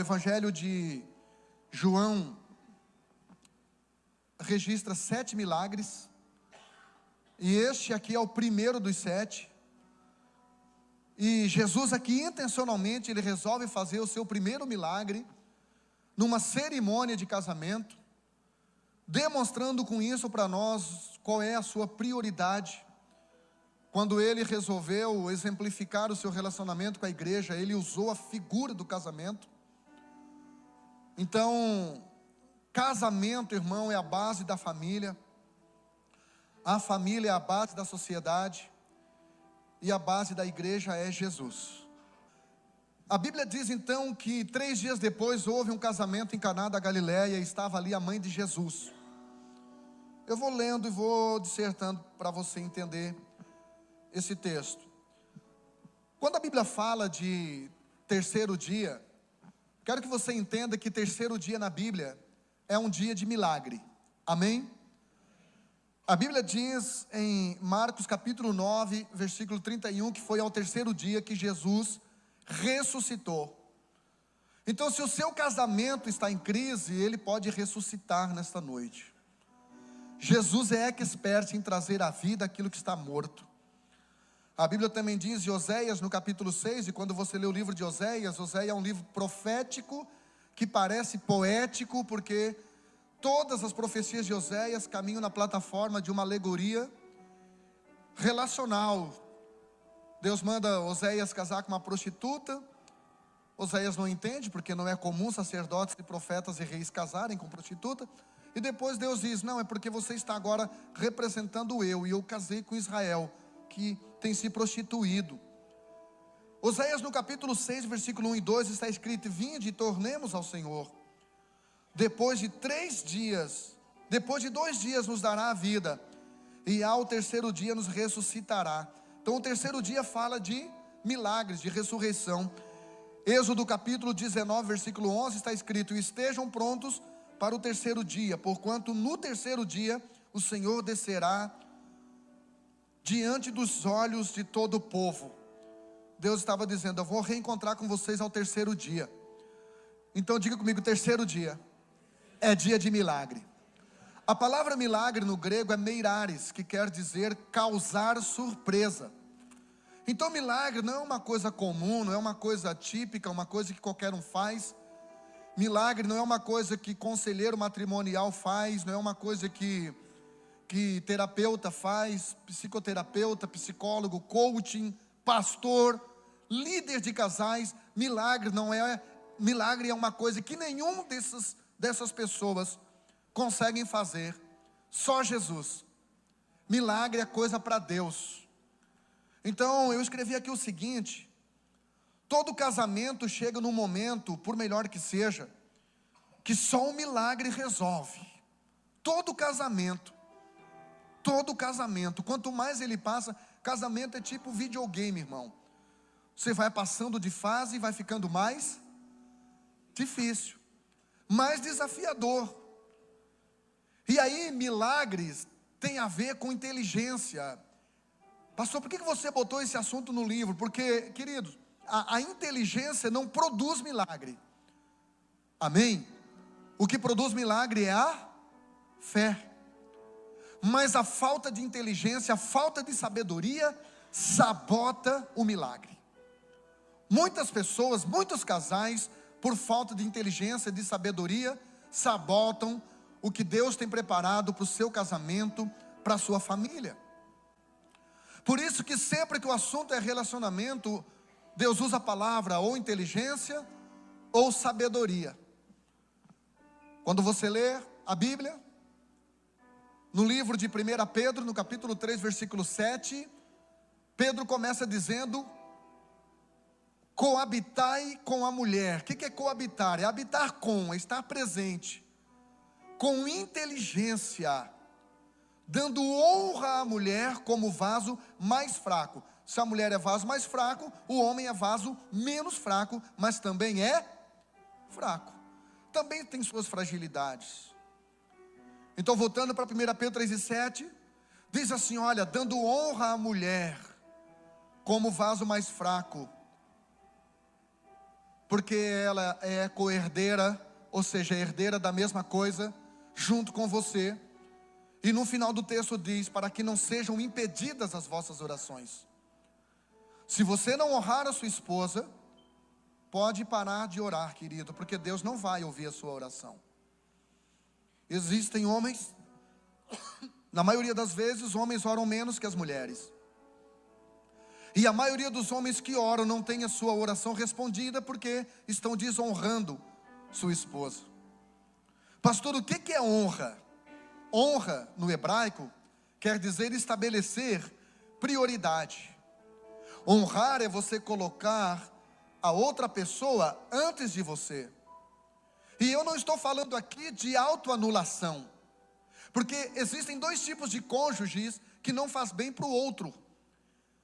Evangelho de João registra 7 milagres, e este aqui é o primeiro dos 7. E Jesus aqui intencionalmente, ele resolve fazer o seu primeiro milagre numa cerimônia de casamento, demonstrando com isso para nós qual é a sua prioridade. Quando ele resolveu exemplificar o seu relacionamento com a igreja, ele usou a figura do casamento. Então, casamento, irmão, é a base da família. A família é a base da sociedade. E a base da igreja é Jesus. A Bíblia diz então que 3 dias depois houve um casamento em Caná da Galileia e estava ali a mãe de Jesus. Eu vou lendo e vou dissertando para você entender esse texto. Quando a Bíblia fala de terceiro dia, quero que você entenda que terceiro dia na Bíblia é um dia de milagre. Amém? A Bíblia diz em Marcos capítulo 9, versículo 31, que foi ao terceiro dia que Jesus ressuscitou. Então, se o seu casamento está em crise, ele pode ressuscitar nesta noite. Jesus é expert em trazer à vida aquilo que está morto. A Bíblia também diz em Oséias no capítulo 6, e quando você lê o livro de Oséias, Oséias é um livro profético, que parece poético, porque todas as profecias de Oséias caminham na plataforma de uma alegoria relacional. Deus manda Oséias casar com uma prostituta. Oséias não entende, porque não é comum sacerdotes e profetas e reis casarem com prostituta. E depois Deus diz, não, é porque você está agora representando eu, e eu casei com Israel, que tem se prostituído. Oséias no capítulo 6, versículo 1 e 2 está escrito, vinde e tornemos ao Senhor. Depois de 2 dias nos dará a vida, e ao terceiro dia nos ressuscitará. Então o terceiro dia fala de milagres, de ressurreição. Êxodo capítulo 19, versículo 11 está escrito, estejam prontos para o terceiro dia, porquanto no terceiro dia o Senhor descerá diante dos olhos de todo o povo. Deus estava dizendo, eu vou reencontrar com vocês ao terceiro dia. Então diga comigo, terceiro dia é dia de milagre. A palavra milagre no grego é meirares, que quer dizer causar surpresa. Então milagre não é uma coisa comum, não é uma coisa típica, uma coisa que qualquer um faz. Milagre não é uma coisa que conselheiro matrimonial faz, não é uma coisa que terapeuta faz, psicoterapeuta, psicólogo, coaching, pastor, líder de casais. Milagre é uma coisa que nenhum dessas pessoas conseguem fazer, só Jesus. Milagre é coisa para Deus. Então eu escrevi aqui o seguinte, todo casamento chega num momento, por melhor que seja, que só um milagre resolve. Todo casamento, quanto mais ele passa, casamento é tipo videogame, irmão. Você vai passando de fase e vai ficando mais difícil, mais desafiador. E aí milagres tem a ver com inteligência. Pastor, por que você botou esse assunto no livro? Porque, queridos, a inteligência não produz milagre. Amém? O que produz milagre é a fé. Mas a falta de inteligência, a falta de sabedoria sabota o milagre. Muitas pessoas, muitos casais, por falta de inteligência, de sabedoria, sabotam o que Deus tem preparado para o seu casamento, para a sua família. Por isso que sempre que o assunto é relacionamento, Deus usa a palavra ou inteligência ou sabedoria. Quando você lê a Bíblia, no livro de 1 Pedro, no capítulo 3, versículo 7, Pedro começa dizendo, coabitai com a mulher. O que é coabitar? É habitar com, é estar presente, com inteligência, dando honra à mulher como vaso mais fraco. Se a mulher é vaso mais fraco, o homem é vaso menos fraco, mas também é fraco. Também tem suas fragilidades. Então voltando para 1 Pedro 3,7, diz assim, olha, dando honra à mulher como vaso mais fraco, porque ela é co-herdeira, ou seja, herdeira da mesma coisa, junto com você. E no final do texto diz, para que não sejam impedidas as vossas orações. Se você não honrar a sua esposa, pode parar de orar, querido, porque Deus não vai ouvir a sua oração. Existem homens, na maioria das vezes, homens oram menos que as mulheres. E a maioria dos homens que oram não tem a sua oração respondida porque estão desonrando sua esposa. Pastor, o que é honra? Honra, no hebraico, quer dizer estabelecer prioridade. Honrar é você colocar a outra pessoa antes de você. E eu não estou falando aqui de autoanulação, porque existem dois tipos de cônjuges que não faz bem para o outro.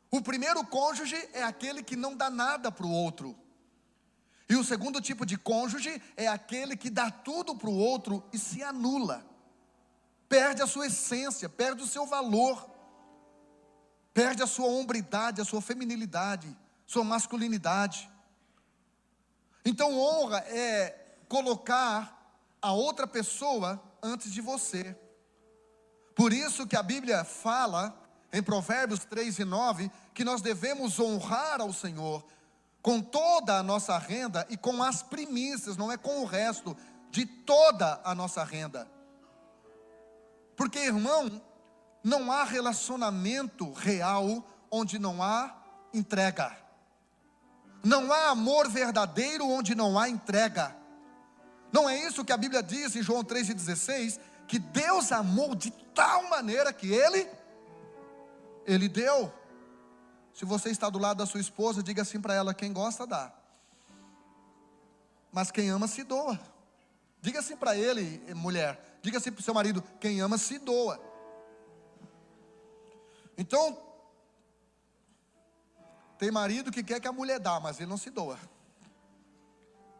O primeiro cônjuge é aquele que não dá nada para o outro. E o segundo tipo de cônjuge é aquele que dá tudo para o outro e se anula. Perde a sua essência, perde o seu valor, perde a sua hombridade, a sua feminilidade, sua masculinidade. Então honra é colocar a outra pessoa antes de você. Por isso que a Bíblia fala em Provérbios 3:9 que nós devemos honrar ao Senhor com toda a nossa renda e com as primícias, não é com o resto, de toda a nossa renda. Porque, irmão, não há relacionamento real onde não há entrega. Não há amor verdadeiro onde não há entrega. Não é isso que a Bíblia diz em João 3:16, que Deus amou de tal maneira que Ele deu. Se você está do lado da sua esposa, diga assim para ela: quem gosta dá, mas quem ama se doa. Diga assim para ele, mulher, diga assim para o seu marido: quem ama se doa. Então, tem marido que quer que a mulher dá, mas ele não se doa.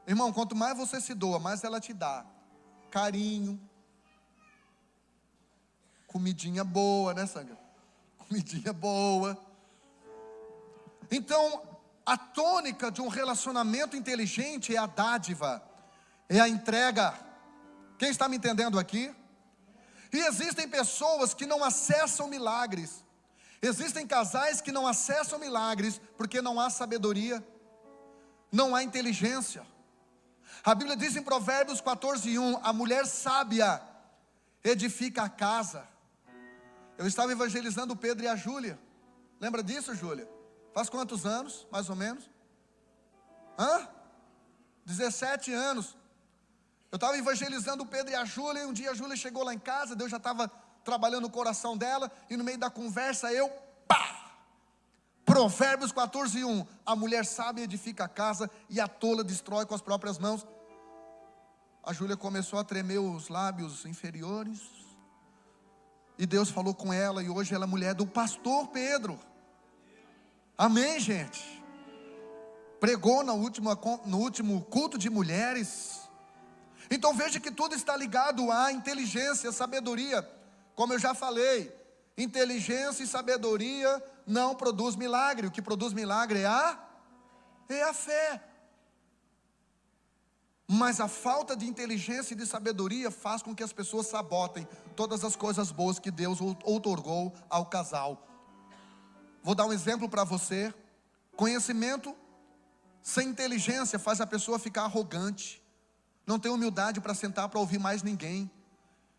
Irmão, quanto mais você se doa, mais ela te dá carinho, comidinha boa, né, Sandra? Comidinha boa. Então, a tônica de um relacionamento inteligente é a dádiva, é a entrega. Quem está me entendendo aqui? E existem pessoas que não acessam milagres. Existem casais que não acessam milagres porque não há sabedoria, não há inteligência. A Bíblia diz em Provérbios 14:1, a mulher sábia edifica a casa. Eu estava evangelizando o Pedro e a Júlia. Lembra disso, Júlia? Faz quantos anos, mais ou menos? 17 anos. Eu estava evangelizando o Pedro e a Júlia, e um dia a Júlia chegou lá em casa, Deus já estava trabalhando o coração dela, e no meio da conversa Provérbios 14:1, a mulher sábia edifica a casa, e a tola destrói com as próprias mãos. A Júlia começou a tremer os lábios inferiores, e Deus falou com ela, e hoje ela é mulher do pastor Pedro. Amém, gente? Pregou no último culto de mulheres. Então veja que tudo está ligado à inteligência, à sabedoria. Como eu já falei, inteligência e sabedoria não produz milagre. O que produz milagre é a fé. Mas a falta de inteligência e de sabedoria faz com que as pessoas sabotem todas as coisas boas que Deus outorgou ao casal. Vou dar um exemplo para você. Conhecimento sem inteligência faz a pessoa ficar arrogante. Não tem humildade para sentar para ouvir mais ninguém.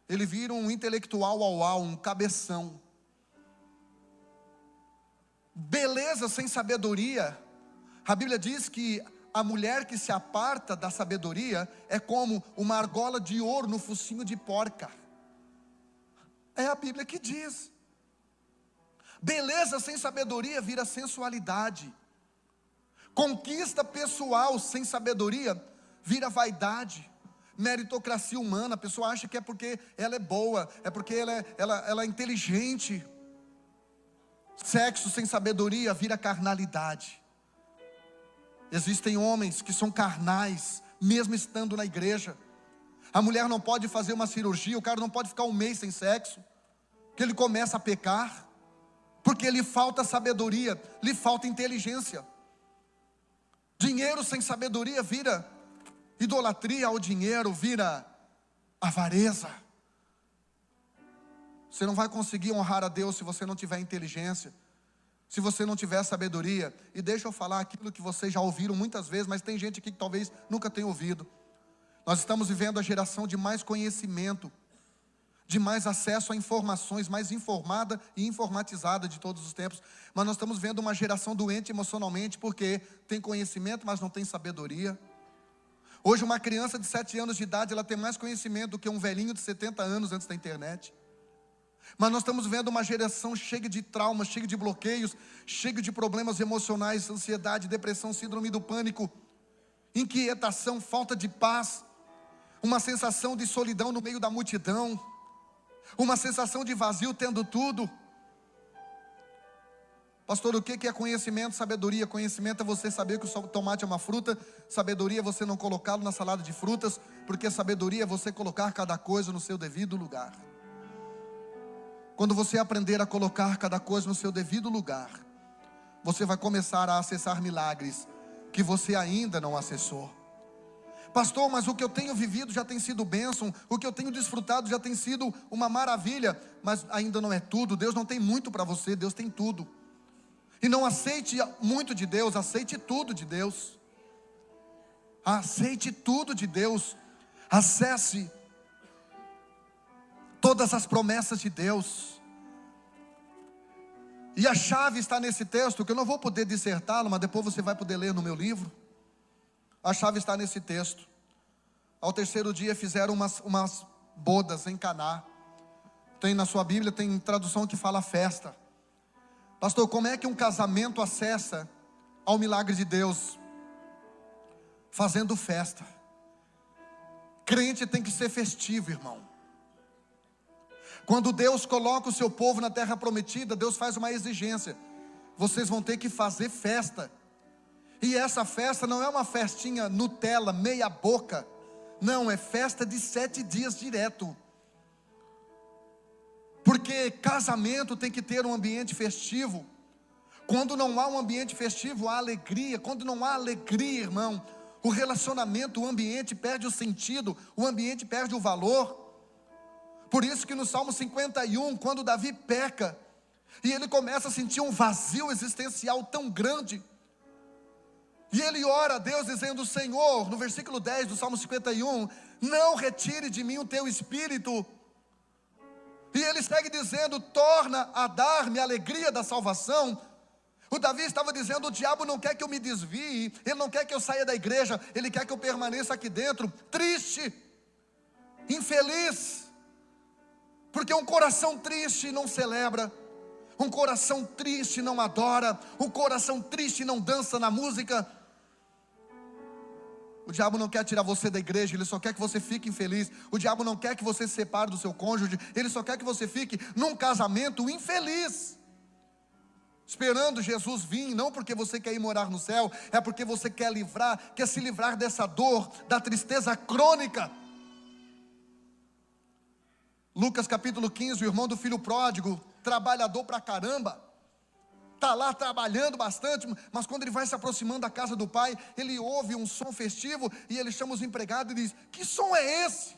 Ele vira um intelectual um cabeção. Beleza sem sabedoria. A Bíblia diz que a mulher que se aparta da sabedoria é como uma argola de ouro no focinho de porca. É a Bíblia que diz. Beleza sem sabedoria vira sensualidade. Conquista pessoal sem sabedoria vira vaidade, meritocracia humana. A pessoa acha que é porque ela é boa, é porque ela é inteligente. Sexo sem sabedoria vira carnalidade. Existem homens que são carnais, mesmo estando na igreja. A mulher não pode fazer uma cirurgia, o cara não pode ficar um mês sem sexo, que ele começa a pecar, porque lhe falta sabedoria, lhe falta inteligência. Dinheiro sem sabedoria vira idolatria ao dinheiro, vira avareza. Você não vai conseguir honrar a Deus se você não tiver inteligência, se você não tiver sabedoria. E deixa eu falar aquilo que vocês já ouviram muitas vezes, mas tem gente aqui que talvez nunca tenha ouvido. Nós estamos vivendo a geração de mais conhecimento, de mais acesso a informações, mais informada e informatizada de todos os tempos. Mas nós estamos vendo uma geração doente emocionalmente, porque tem conhecimento, mas não tem sabedoria. Hoje uma criança de 7 anos de idade, ela tem mais conhecimento do que um velhinho de 70 anos antes da internet. Mas nós estamos vendo uma geração cheia de traumas, cheia de bloqueios, cheia de problemas emocionais, ansiedade, depressão, síndrome do pânico, inquietação, falta de paz, uma sensação de solidão no meio da multidão, uma sensação de vazio tendo tudo. Pastor, o que é conhecimento? Sabedoria. Conhecimento é você saber que o tomate é uma fruta. Sabedoria é você não colocá-lo na salada de frutas, porque sabedoria é você colocar cada coisa no seu devido lugar. Quando você aprender a colocar cada coisa no seu devido lugar, você vai começar a acessar milagres que você ainda não acessou. Pastor, mas o que eu tenho vivido já tem sido bênção, o que eu tenho desfrutado já tem sido uma maravilha, mas ainda não é tudo. Deus não tem muito para você, Deus tem tudo. E não aceite muito de Deus, aceite tudo de Deus. Aceite tudo de Deus. Acesse todas as promessas de Deus. E a chave está nesse texto, que eu não vou poder dissertá-lo, mas depois você vai poder ler no meu livro. A chave está nesse texto. Ao terceiro dia fizeram umas bodas em Caná. Tem na sua Bíblia, tem tradução que fala festa. Pastor, como é que um casamento acessa ao milagre de Deus? Fazendo festa. Crente tem que ser festivo, irmão. Quando Deus coloca o seu povo na terra prometida, Deus faz uma exigência: vocês vão ter que fazer festa. E essa festa não é uma festinha Nutella, meia boca. Não, é festa de 7 dias direto. Porque casamento tem que ter um ambiente festivo. Quando não há um ambiente festivo, há alegria. Quando não há alegria, irmão, o relacionamento, o ambiente perde o sentido, o ambiente perde o valor. Por isso que no Salmo 51, quando Davi peca, e ele começa a sentir um vazio existencial tão grande, e ele ora a Deus dizendo: Senhor, no versículo 10 do Salmo 51, não retire de mim o teu espírito. E ele segue dizendo: torna a dar-me a alegria da salvação. O Davi estava dizendo: o diabo não quer que eu me desvie, ele não quer que eu saia da igreja, ele quer que eu permaneça aqui dentro, triste, infeliz. Porque um coração triste não celebra, um coração triste não adora, um coração triste não dança na música. O diabo não quer tirar você da igreja, ele só quer que você fique infeliz. O diabo não quer que você se separe do seu cônjuge, ele só quer que você fique num casamento infeliz, esperando Jesus vir, não porque você quer ir morar no céu, é porque você quer se livrar dessa dor, da tristeza crônica. Lucas capítulo 15, o irmão do filho pródigo, trabalhador pra caramba, está lá trabalhando bastante, mas quando ele vai se aproximando da casa do pai, ele ouve um som festivo, e ele chama os empregados e diz: que som é esse?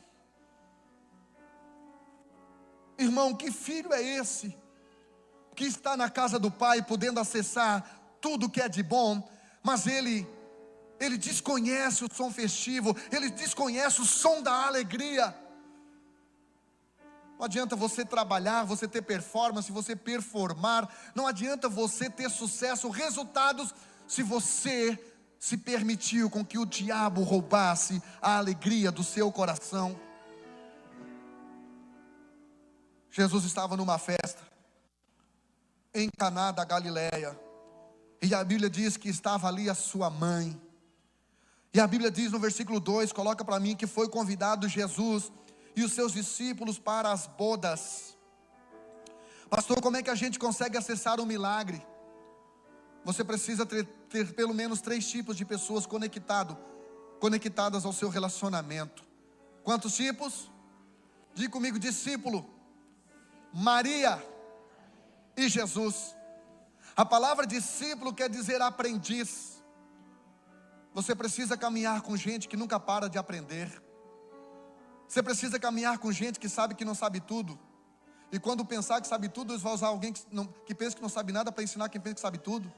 Irmão, que filho é esse, que está na casa do pai, podendo acessar tudo que é de bom, mas ele desconhece o som festivo, ele desconhece o som da alegria. Não adianta você trabalhar, você ter performance, você performar. Não adianta você ter sucesso, resultados, se você se permitiu com que o diabo roubasse a alegria do seu coração. Jesus estava numa festa em Caná da Galileia, e a Bíblia diz que estava ali a sua mãe. E a Bíblia diz no versículo 2, coloca para mim, que foi convidado Jesus e os seus discípulos para as bodas. Pastor, como é que a gente consegue acessar um milagre? Você precisa ter pelo menos 3 tipos de pessoas conectadas ao seu relacionamento. Quantos tipos? Diga comigo: discípulo, Maria e Jesus. A palavra discípulo quer dizer aprendiz. Você precisa caminhar com gente que nunca para de aprender. Você precisa caminhar com gente que sabe que não sabe tudo. E quando pensar que sabe tudo, Deus vai usar alguém que pensa que não sabe nada para ensinar quem pensa que sabe tudo.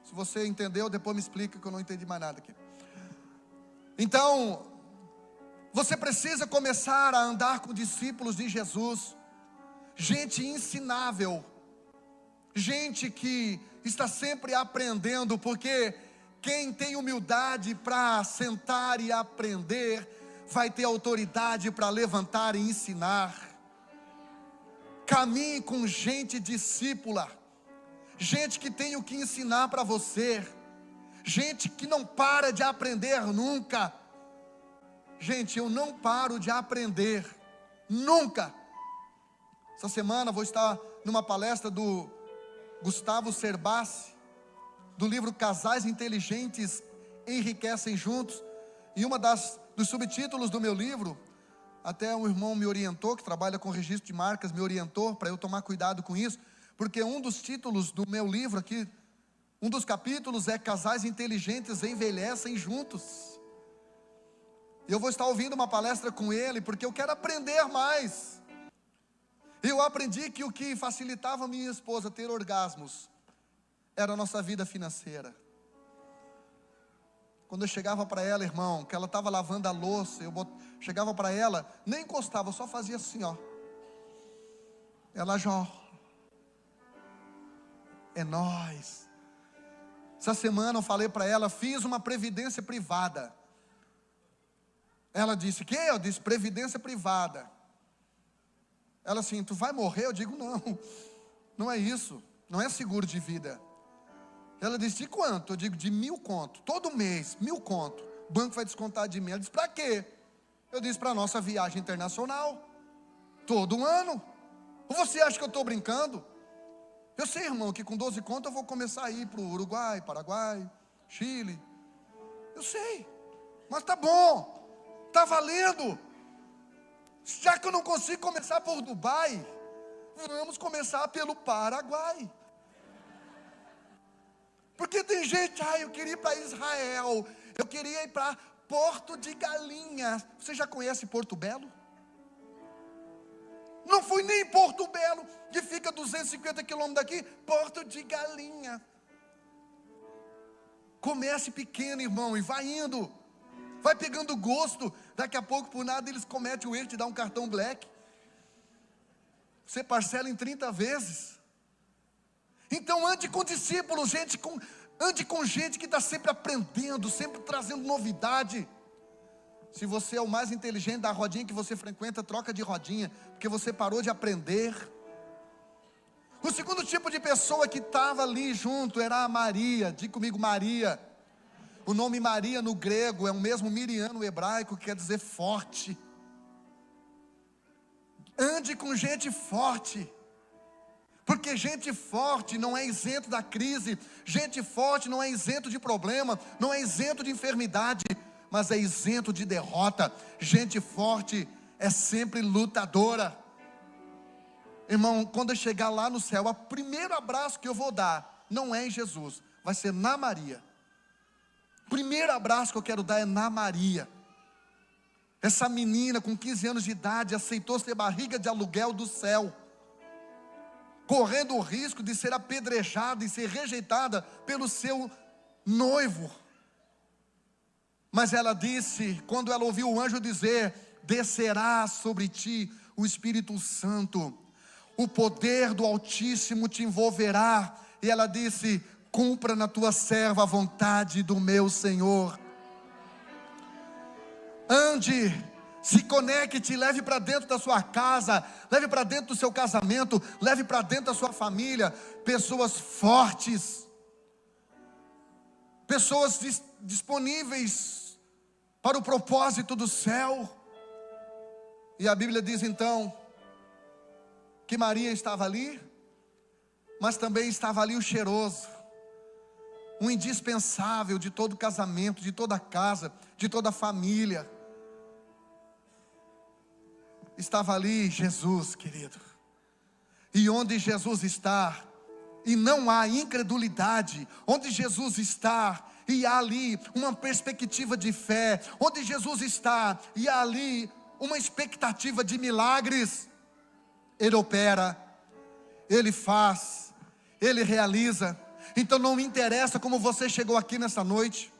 Se você entendeu, depois me explica que eu não entendi mais nada aqui. Então, você precisa começar a andar com discípulos de Jesus. Gente ensinável. Gente que está sempre aprendendo, porque quem tem humildade para sentar e aprender, vai ter autoridade para levantar e ensinar. Caminhe com gente discípula, gente que tem o que ensinar para você, gente que não para de aprender nunca. Gente, eu não paro de aprender, nunca. Essa semana vou estar numa palestra do Gustavo Cerbasi, do livro Casais Inteligentes Enriquecem Juntos. E dos subtítulos do meu livro, até um irmão me orientou, que trabalha com registro de marcas, me orientou para eu tomar cuidado com isso, porque um dos títulos do meu livro aqui, um dos capítulos é Casais Inteligentes Envelhecem Juntos. E eu vou estar ouvindo uma palestra com ele, porque eu quero aprender mais. Eu aprendi que o que facilitava minha esposa ter orgasmos era a nossa vida financeira. Quando eu chegava para ela, irmão, que ela estava lavando a louça, chegava para ela, nem encostava, eu só fazia assim, ó. Ela já, é nóis. Essa semana eu falei para ela, fiz uma previdência privada. Ela disse, que? Eu disse, previdência privada. Ela assim, tu vai morrer? Eu digo, não, não é isso, não é seguro de vida. Ela disse, de quanto? Eu digo, de 1.000 conto, todo mês, 1.000 conto, o banco vai descontar de mim. Ela disse, para quê? Eu disse, para a nossa viagem internacional, todo ano. Ou você acha que eu estou brincando? Eu sei, irmão, que com 12 conto eu vou começar a ir para o Uruguai, Paraguai, Chile. Eu sei, mas tá bom, tá valendo. Já que eu não consigo começar por Dubai, vamos começar pelo Paraguai. Porque tem gente, eu queria ir para Israel, eu queria ir para Porto de Galinhas. Você já conhece Porto Belo? Não fui nem em Porto Belo, que fica 250 quilômetros daqui, Porto de Galinhas. Comece pequeno, irmão, e vai indo. Vai pegando gosto, daqui a pouco por nada eles cometem o erro de dar um cartão black. Você parcela em 30 vezes. Então ande com discípulos, ande com gente que está sempre aprendendo, sempre trazendo novidade. Se você é o mais inteligente da rodinha que você frequenta, troca de rodinha, porque você parou de aprender. O segundo tipo de pessoa que estava ali junto era a Maria. Diga comigo, Maria. O nome Maria no grego é o mesmo Miriam no hebraico, que quer dizer forte. Ande com gente forte, porque gente forte não é isento da crise, gente forte não é isento de problema, não é isento de enfermidade, mas é isento de derrota. Gente forte é sempre lutadora. Irmão, quando eu chegar lá no céu, o primeiro abraço que eu vou dar, não é em Jesus, vai ser na Maria. O primeiro abraço que eu quero dar é na Maria. Essa menina com 15 anos de idade aceitou ser barriga de aluguel do céu, correndo o risco de ser apedrejada e ser rejeitada pelo seu noivo. Mas ela disse, quando ela ouviu o anjo dizer, descerá sobre ti o Espírito Santo, o poder do Altíssimo te envolverá, e ela disse, cumpra na tua serva a vontade do meu Senhor. Ande, se conecte, leve para dentro da sua casa, leve para dentro do seu casamento, leve para dentro da sua família, pessoas fortes, pessoas disponíveis para o propósito do céu. E a Bíblia diz então, que Maria estava ali, mas também estava ali o cheiroso, um indispensável de todo casamento, de toda casa, de toda família. Estava ali Jesus, querido. E onde Jesus está, e não há incredulidade, onde Jesus está, e há ali uma perspectiva de fé. Onde Jesus está e há ali uma expectativa de milagres. Ele opera, Ele faz, Ele realiza. Então não interessa como você chegou aqui nessa noite,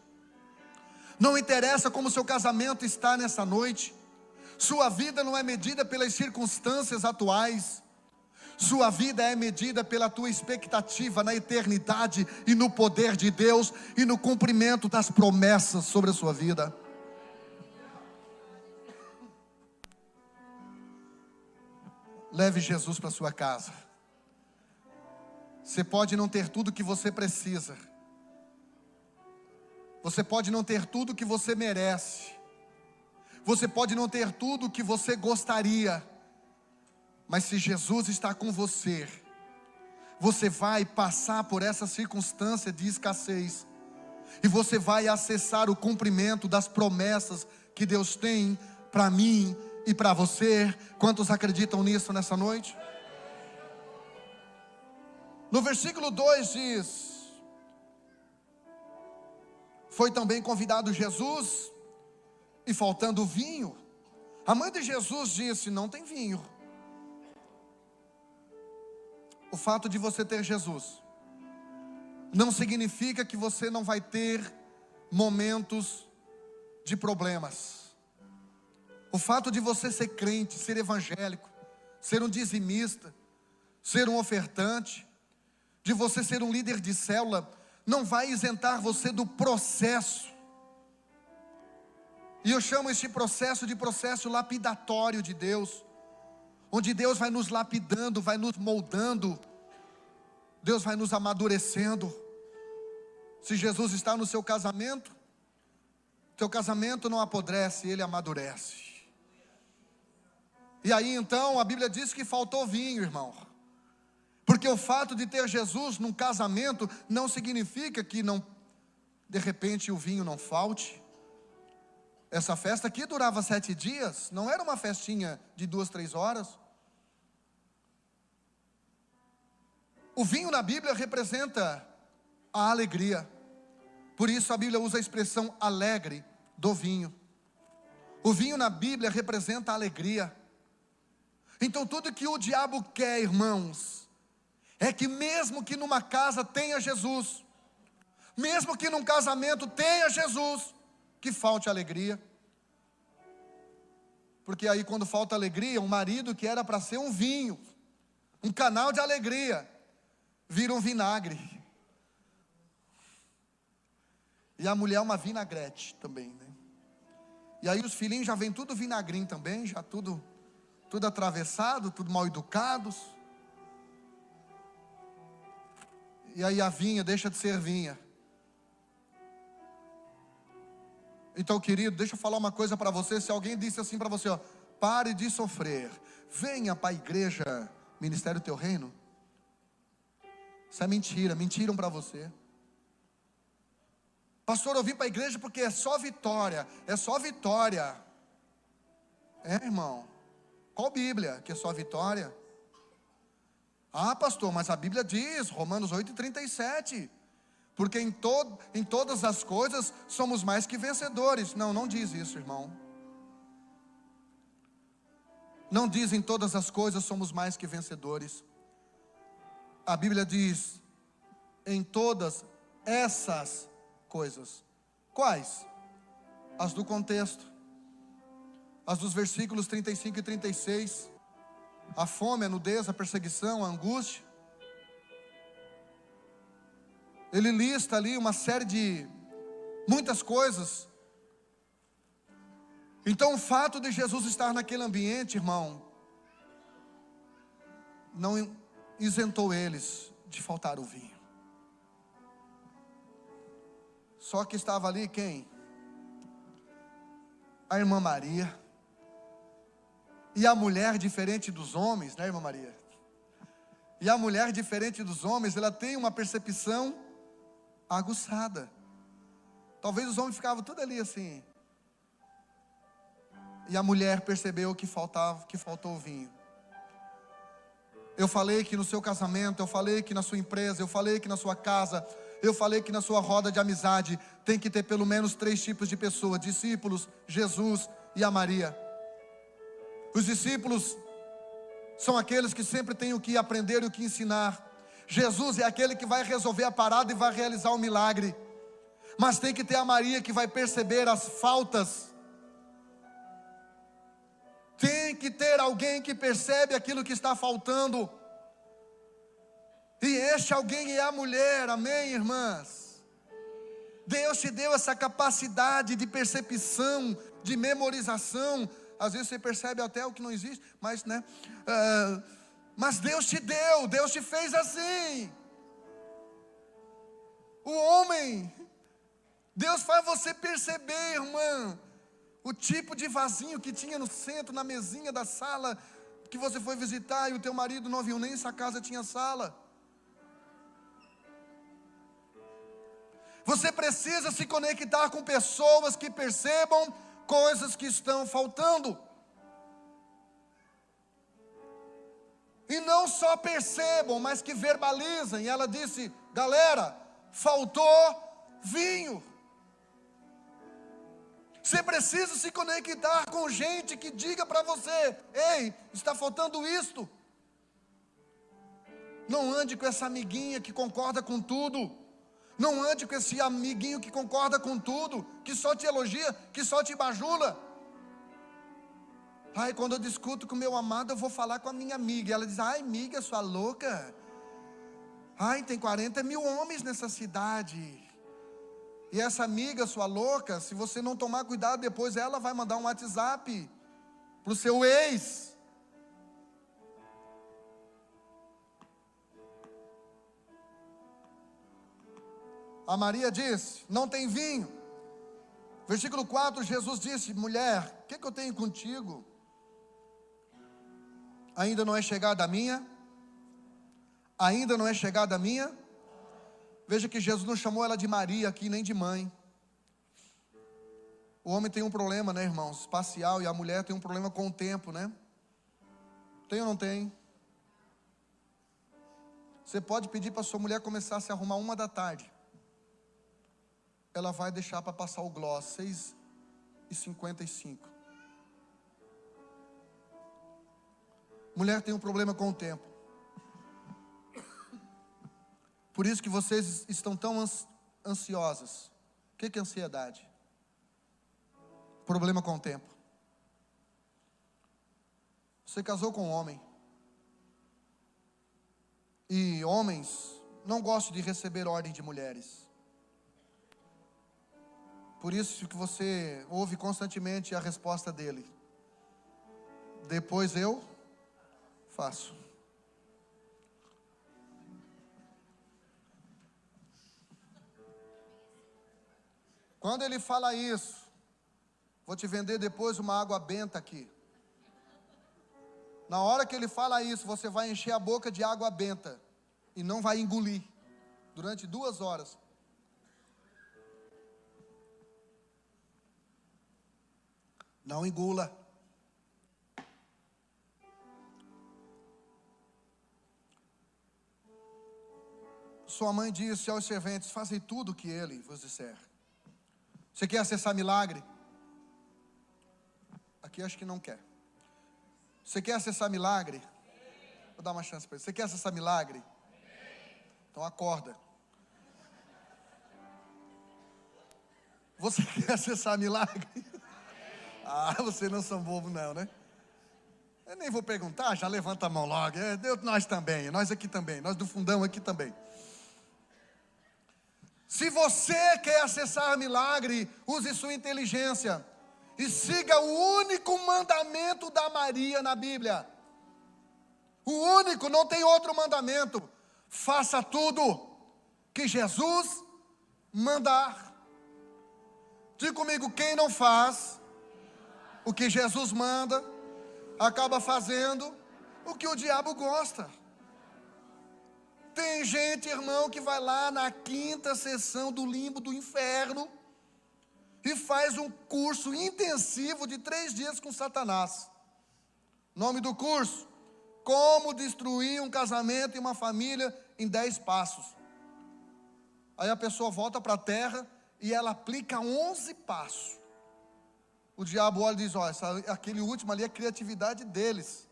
não interessa como seu casamento está nessa noite. Sua vida não é medida pelas circunstâncias atuais. Sua vida é medida pela tua expectativa na eternidade e no poder de Deus e no cumprimento das promessas sobre a sua vida. Leve Jesus para sua casa. Você pode não ter tudo que você precisa. Você pode não ter tudo que você merece. Você pode não ter tudo que você gostaria. Mas se Jesus está com você, você vai passar por essa circunstância de escassez. E você vai acessar o cumprimento das promessas que Deus tem para mim e para você. Quantos acreditam nisso nessa noite? No versículo 2 diz: foi também convidado Jesus, e faltando vinho, a mãe de Jesus disse: não tem vinho. O fato de você ter Jesus não significa que você não vai ter momentos de problemas. O fato de você ser crente, ser evangélico, ser um dizimista, ser um ofertante, de você ser um líder de célula, não vai isentar você do processo. E eu chamo este processo de processo lapidatório de Deus, onde Deus vai nos lapidando, vai nos moldando, Deus vai nos amadurecendo. Se Jesus está no seu casamento não apodrece, ele amadurece. E aí então a Bíblia diz que faltou vinho, irmão. Porque o fato de ter Jesus num casamento não significa que não, de repente o vinho não falte. Essa festa aqui durava 7 dias, não era uma festinha de 2, 3 horas. O vinho na Bíblia representa a alegria. Por isso a Bíblia usa a expressão alegre do vinho. O vinho na Bíblia representa a alegria. Então tudo que o diabo quer, irmãos, é que mesmo que numa casa tenha Jesus, mesmo que num casamento tenha Jesus, que falte alegria. Porque aí quando falta alegria, um marido que era para ser um vinho, um canal de alegria, vira um vinagre. E a mulher é uma vinagrete também, né? E aí os filhinhos já vêm tudo vinagrinho também, já tudo atravessado, tudo mal educados. E aí a vinha deixa de ser vinha. Então, querido, deixa eu falar uma coisa para você. Se alguém disse assim para você, ó, pare de sofrer, venha para a igreja, Ministério Teu Reino, isso é mentira, mentiram para você. Pastor, eu vim para a igreja porque é só vitória, é só vitória. É, irmão, qual Bíblia que é só vitória? Ah, pastor, mas a Bíblia diz, Romanos 8:37, porque em todas as coisas somos mais que vencedores. Não diz isso, irmão. Não diz em todas as coisas somos mais que vencedores. A Bíblia diz em todas essas coisas. Quais? As do contexto, as dos versículos 35 e 36. A fome, a nudez, a perseguição, a angústia. Ele lista ali uma série de muitas coisas. Então o fato de Jesus estar naquele ambiente, irmão, não isentou eles de faltar o vinho. Só que estava ali quem? A irmã Maria. E a mulher, diferente dos homens, né, irmã Maria? E a mulher, diferente dos homens, ela tem uma percepção aguçada. Talvez os homens ficavam tudo ali assim. E a mulher percebeu que faltou o vinho. Eu falei que no seu casamento, eu falei que na sua empresa, eu falei que na sua casa, Eu falei que na sua roda de amizade tem que ter pelo menos 3 tipos de pessoas: discípulos, Jesus e a Maria. Os discípulos são aqueles que sempre têm o que aprender e o que ensinar. Jesus é aquele que vai resolver a parada e vai realizar o milagre. Mas tem que ter a Maria que vai perceber as faltas. Tem que ter alguém que percebe aquilo que está faltando. E este alguém é a mulher, amém, irmãs? Deus te deu essa capacidade de percepção, de memorização. Às vezes você percebe até o que não existe, mas mas Deus te deu, Deus te fez assim. O homem, Deus faz você perceber, irmã, o tipo de vasinho que tinha no centro, na mesinha da sala, que você foi visitar e o teu marido não viu nem se a casa tinha sala. Você precisa se conectar com pessoas que percebam coisas que estão faltando. E não só percebam, mas que verbalizem. E ela disse: galera, faltou vinho. Você precisa se conectar com gente que diga para você: ei, está faltando isto. Não ande com essa amiguinha que concorda com tudo. Não ande com esse amiguinho que concorda com tudo, que só te elogia, que só te bajula. Ai, quando eu discuto com meu amado, eu vou falar com a minha amiga. Ela diz: ai, amiga, sua louca. Ai, tem 40 mil homens nessa cidade. E essa amiga, sua louca, se você não tomar cuidado, depois ela vai mandar um WhatsApp para o seu ex. A Maria disse: não tem vinho. Versículo 4, Jesus disse: mulher, o que eu tenho contigo? Ainda não é chegada a minha? Ainda não é chegada a minha? Veja que Jesus não chamou ela de Maria aqui, nem de mãe. O homem tem um problema, né, irmãos, espacial, e a mulher tem um problema com o tempo, né? Tem ou não tem? Você pode pedir para sua mulher começar a se arrumar 1h da tarde. Ela vai deixar para passar o gloss 6h55. Mulher tem um problema com o tempo. Por isso que vocês estão tão ansiosas. O que é ansiedade? Problema com o tempo. Você casou com um homem. E homens não gostam de receber ordem de mulheres. Por isso que você ouve constantemente a resposta dele: depois eu faço. Quando ele fala isso: vou te vender depois uma água benta aqui. Na hora que ele fala isso, você vai encher a boca de água benta e não vai engolir durante 2 horas. Não engula. Sua mãe disse aos serventes: fazei tudo o que ele vos disser. Você quer acessar milagre? Aqui acho que não quer. Você quer acessar milagre? Vou dar uma chance para ele. Você quer acessar milagre? Então acorda. Você quer acessar milagre? Ah, vocês não são bobos não, né? Eu nem vou perguntar, já levanta a mão logo. Deus, nós também, nós aqui também, nós do fundão aqui também. Se você quer acessar milagre, use sua inteligência e siga o único mandamento da Maria na Bíblia. O único, não tem outro mandamento. Faça tudo que Jesus mandar. Diga comigo: quem não faz o que Jesus manda, acaba fazendo o que o diabo gosta. Tem gente, irmão, que vai lá na 5ª sessão do limbo do inferno e faz um curso intensivo de 3 dias com Satanás. Nome do curso: Como destruir um casamento e uma família em 10 passos. Aí a pessoa volta para a terra e ela aplica 11 passos. O diabo olha e diz: ó, aquele último ali é a criatividade deles.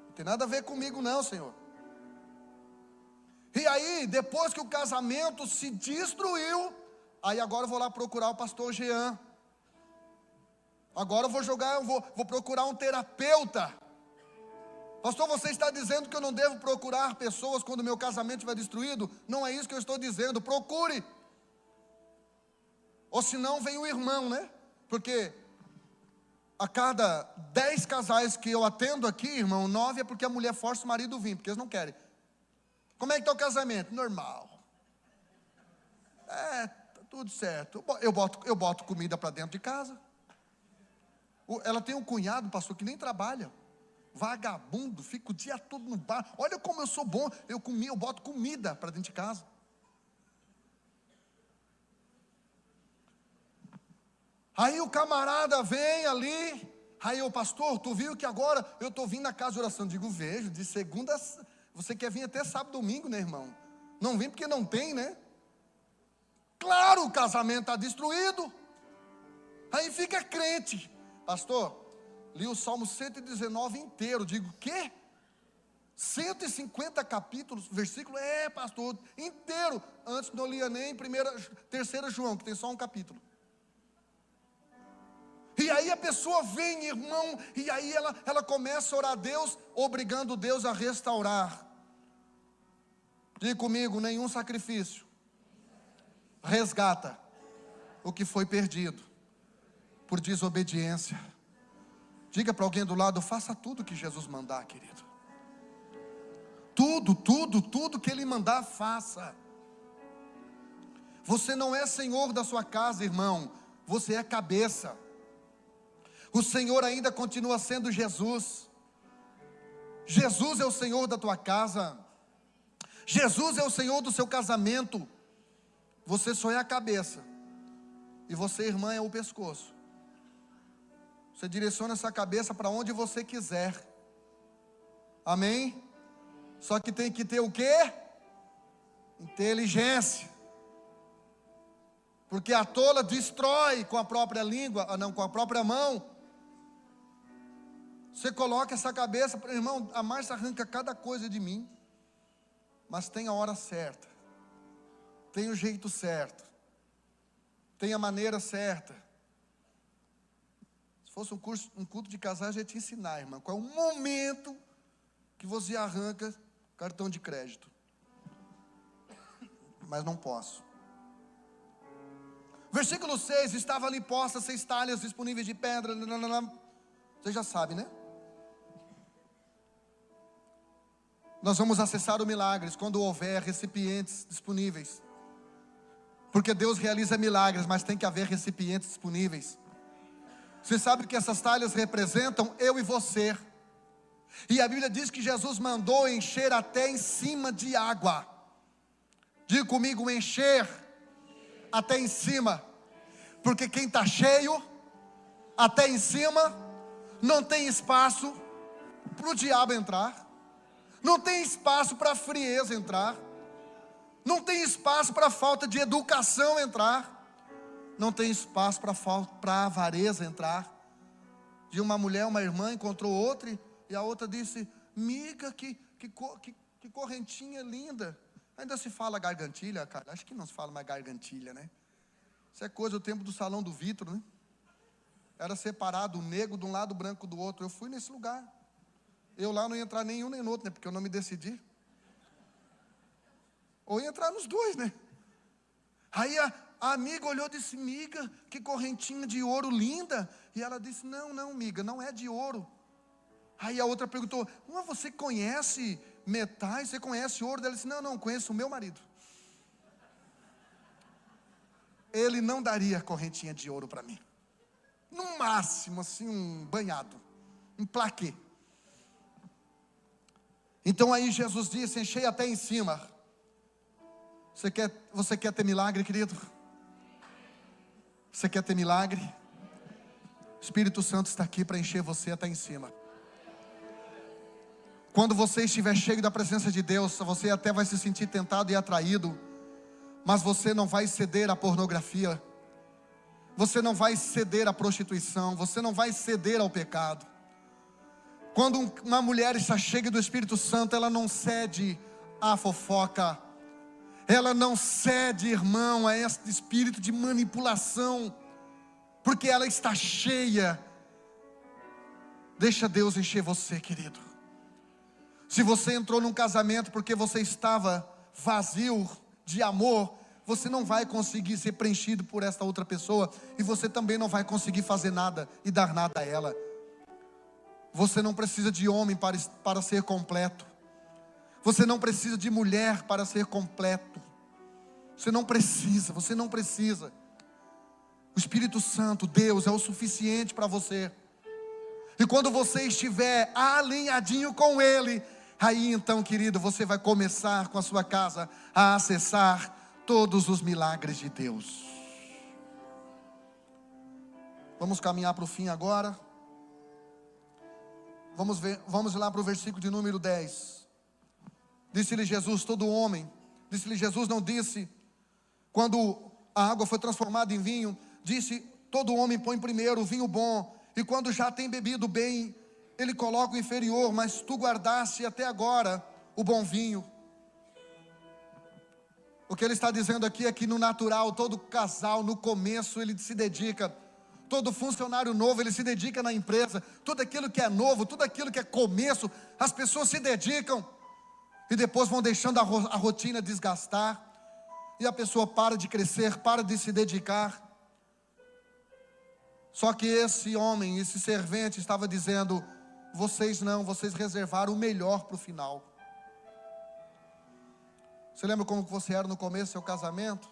Não tem nada a ver comigo não, Senhor. E aí, depois que o casamento se destruiu, aí agora eu vou lá procurar o pastor Jean. Agora eu vou procurar um terapeuta. Pastor, você está dizendo que eu não devo procurar pessoas quando meu casamento estiver destruído? Não é isso que eu estou dizendo, procure. Ou senão vem o irmão, né? Porque a cada 10 casais que eu atendo aqui, irmão, 9 é porque a mulher força o marido a vir, porque eles não querem. Como é que está o casamento? Normal. Tá tudo certo. Eu boto comida para dentro de casa. Ela tem um cunhado, pastor, que nem trabalha. Vagabundo, fica o dia todo no bar. Olha como eu sou bom. Eu boto comida para dentro de casa. Aí o camarada vem ali. Aí o pastor, tu viu que agora eu estou vindo na casa de oração? Digo, vejo, de segunda. Você quer vir até sábado, domingo, né, irmão? Não vem porque não tem, né? Claro, o casamento está destruído. Aí fica crente. Pastor, li o Salmo 119 inteiro. Digo, o quê? 150 capítulos, versículo? Pastor, inteiro. Antes não lia nem 3 João, que tem só um capítulo. E aí a pessoa vem, irmão, e aí ela começa a orar a Deus, obrigando Deus a restaurar. Diga comigo, nenhum sacrifício resgata o que foi perdido por desobediência. Diga para alguém do lado, faça tudo que Jesus mandar, querido. Tudo que Ele mandar, faça. Você não é senhor da sua casa, irmão, você é cabeça. O Senhor ainda continua sendo Jesus. Jesus é o Senhor da tua casa. Jesus é o Senhor do seu casamento. Você só é a cabeça. E você, irmã, é o pescoço. Você direciona essa cabeça para onde você quiser. Amém? Só que tem que ter o quê? Inteligência. Porque a tola destrói com a própria língua, não, com a própria mão. Você coloca essa cabeça, irmão, a Márcia arranca cada coisa de mim, mas tem a hora certa, tem o jeito certo, tem a maneira certa. Se fosse um culto de casais, eu ia te ensinar, irmão, qual é o momento que você arranca cartão de crédito. Mas não posso. Versículo 6, estava ali postas 6 talhas disponíveis de pedra. Você já sabe, né? Nós vamos acessar o milagres quando houver recipientes disponíveis. Porque Deus realiza milagres, mas tem que haver recipientes disponíveis. Você sabe que essas talhas representam eu e você. E a Bíblia diz que Jesus mandou encher até em cima de água. Diga comigo, encher até em cima. Porque quem está cheio, até em cima, não tem espaço para o diabo entrar. Não tem espaço para a frieza entrar. Não tem espaço para a falta de educação entrar. Não tem espaço para a avareza entrar. De uma mulher, uma irmã encontrou outra e a outra disse: miga, que correntinha linda. Ainda se fala gargantilha, cara? Acho que não se fala mais gargantilha, né? Isso é coisa do tempo do salão do Vitor, né? Era separado o negro de um lado, o branco do outro. Eu fui nesse lugar. Eu lá não ia entrar nenhum nem no outro, né? Porque eu não me decidi. Ou ia entrar nos dois, né? Aí a amiga olhou e disse: miga, que correntinha de ouro linda. E ela disse: não, miga, não é de ouro. Aí a outra perguntou: mas você conhece metais? Você conhece ouro? Ela disse: não, conheço o meu marido. Ele não daria correntinha de ouro para mim. No máximo, assim, um banhado, um plaquê. Então aí Jesus disse: enchei até em cima. Você quer ter milagre, querido? Você quer ter milagre? O Espírito Santo está aqui para encher você até em cima. Quando você estiver cheio da presença de Deus, você até vai se sentir tentado e atraído Mas você não vai ceder à pornografia, você não vai ceder à prostituição, você não vai ceder ao pecado. Quando uma mulher está cheia do Espírito Santo, ela não cede à fofoca, ela não cede, irmão, a este espírito de manipulação, porque ela está cheia. Deixa Deus encher você, querido. Se você entrou num casamento porque você estava vazio de amor, você não vai conseguir ser preenchido por esta outra pessoa, e você também não vai conseguir fazer nada e dar nada a ela. Você não precisa de homem para ser completo. Você não precisa de mulher para ser completo. Você não precisa. O Espírito Santo, Deus, é o suficiente para você. E quando você estiver alinhadinho com Ele, aí então, querido, você vai começar com a sua casa a acessar todos os milagres de Deus. Vamos caminhar para o fim agora. Vamos lá para o versículo de número 10. Disse-lhe Jesus, todo homem. Disse-lhe Jesus, não disse, quando a água foi transformada em vinho, disse, todo homem põe primeiro o vinho bom, e quando já tem bebido bem, ele coloca o inferior, mas tu guardaste até agora o bom vinho. O que ele está dizendo aqui é que no natural, todo casal no começo ele se dedica, todo funcionário novo ele se dedica na empresa, tudo aquilo que é novo, tudo aquilo que é começo, as pessoas se dedicam, e depois vão deixando a rotina desgastar, e a pessoa para de crescer, para de se dedicar. Só que esse homem, esse servente estava dizendo, vocês reservaram o melhor para o final. Você lembra como você era no começo do seu casamento?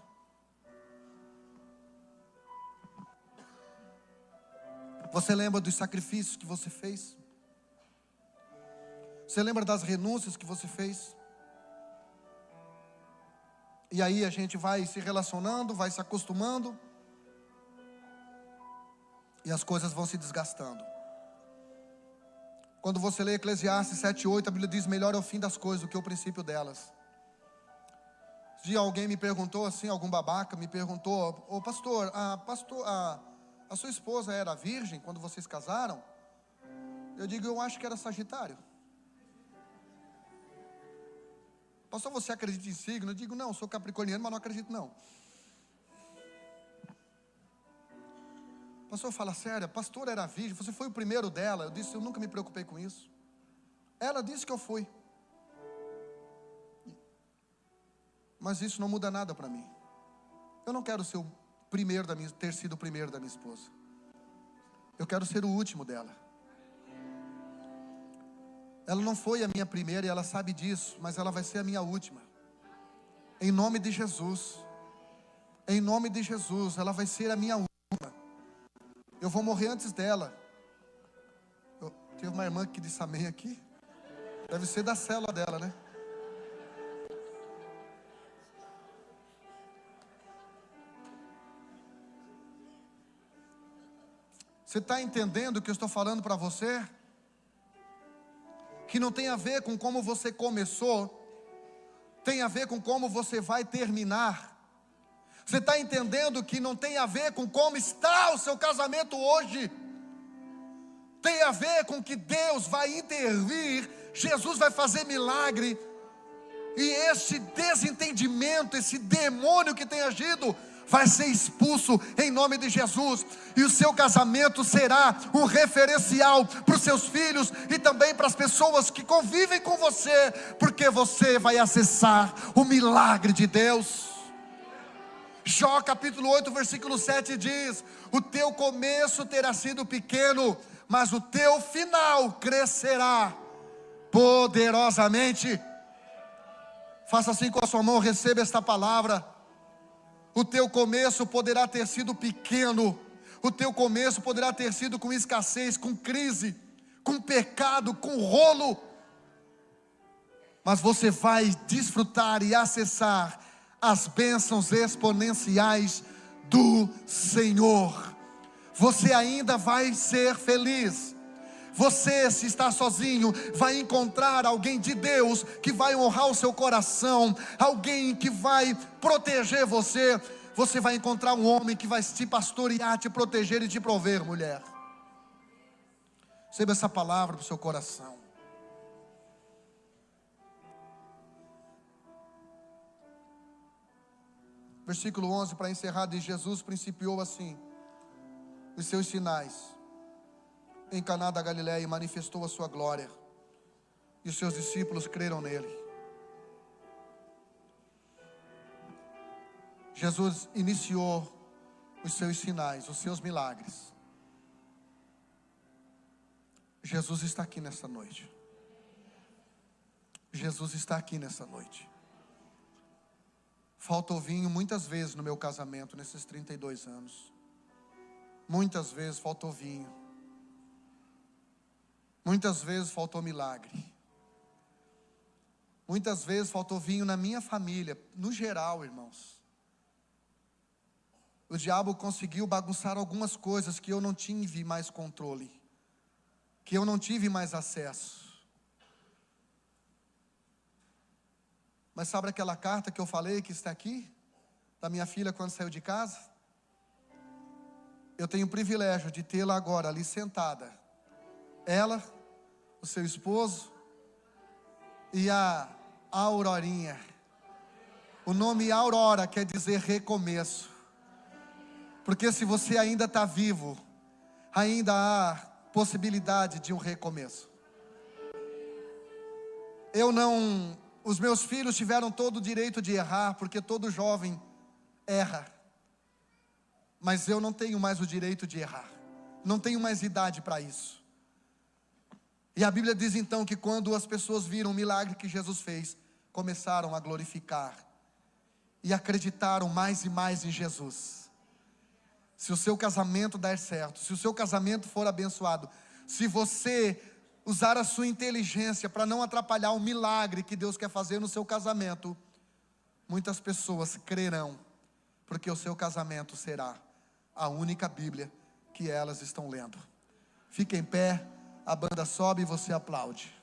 Você lembra dos sacrifícios que você fez? Você lembra das renúncias que você fez? E aí a gente vai se relacionando, vai se acostumando, e as coisas vão se desgastando. Quando você lê Eclesiastes 7:8, a Bíblia diz, melhor é o fim das coisas do que o princípio delas. Um dia alguém me perguntou assim, algum babaca me perguntou, ô pastor, a sua esposa era virgem quando vocês casaram? Eu digo, eu acho que era Sagitário. Pastor, você acredita em signo? Eu digo, não, sou capricorniano, mas não acredito não. Pastor, fala sério, a pastora era virgem, você foi o primeiro dela. Eu disse, eu nunca me preocupei com isso. Ela disse que eu fui. Mas isso não muda nada para mim. Eu não quero ser o primeiro ter sido o primeiro da minha esposa. Eu quero ser o último dela. Ela não foi a minha primeira e ela sabe disso, mas ela vai ser a minha última. Em nome de Jesus. Em nome de Jesus, ela vai ser a minha última. Eu vou morrer antes dela. Teve uma irmã que disse amém aqui. Deve ser da célula dela, né? Você está entendendo o que eu estou falando para você? Que não tem a ver com como você começou, tem a ver com como você vai terminar. Você está entendendo que não tem a ver com como está o seu casamento hoje, tem a ver com que Deus vai intervir, Jesus vai fazer milagre, e esse desentendimento, esse demônio que tem agido, vai ser expulso em nome de Jesus, e o seu casamento será um referencial para os seus filhos e também para as pessoas que convivem com você, porque você vai acessar o milagre de Deus. Jó capítulo 8 versículo 7 diz, o teu começo terá sido pequeno, mas o teu final crescerá poderosamente. Faça assim com a sua mão, receba esta palavra. O teu começo poderá ter sido pequeno, o teu começo poderá ter sido com escassez, com crise, com pecado, com rolo, mas você vai desfrutar e acessar as bênçãos exponenciais do Senhor. Você ainda vai ser feliz, Você, se está sozinho, vai encontrar alguém de Deus que vai honrar o seu coração, alguém que vai proteger você. Você vai encontrar um homem que vai te pastorear, te proteger e te prover, mulher. Receba essa palavra para o seu coração. Versículo 11, para encerrar, diz: Jesus principiou assim os seus sinais em Caná da Galileia e manifestou a sua glória, e os seus discípulos creram nele. Jesus iniciou os seus sinais, os seus milagres. Jesus está aqui nessa noite. Jesus está aqui nessa noite. Faltou vinho muitas vezes no meu casamento, nesses 32 anos. Muitas vezes faltou vinho. Muitas vezes faltou milagre. Muitas vezes faltou vinho na minha família, no geral, irmãos. O diabo conseguiu bagunçar algumas coisas que eu não tive mais controle, que eu não tive mais acesso. Mas sabe aquela carta que eu falei que está aqui? Da minha filha quando saiu de casa? Eu tenho o privilégio de tê-la agora ali sentada. Ela, o seu esposo e a Aurorinha. O nome Aurora quer dizer recomeço. Porque se você ainda está vivo, ainda há possibilidade de um recomeço. Os meus filhos tiveram todo o direito de errar, porque todo jovem erra. Mas eu não tenho mais o direito de errar. Não tenho mais idade para isso. E a Bíblia diz então que quando as pessoas viram o milagre que Jesus fez, começaram a glorificar e acreditaram mais e mais em Jesus. Se o seu casamento der certo, se o seu casamento for abençoado, se você usar a sua inteligência para não atrapalhar o milagre que Deus quer fazer no seu casamento, muitas pessoas crerão, porque o seu casamento será a única Bíblia que elas estão lendo. Fique em pé, a banda sobe e você aplaude.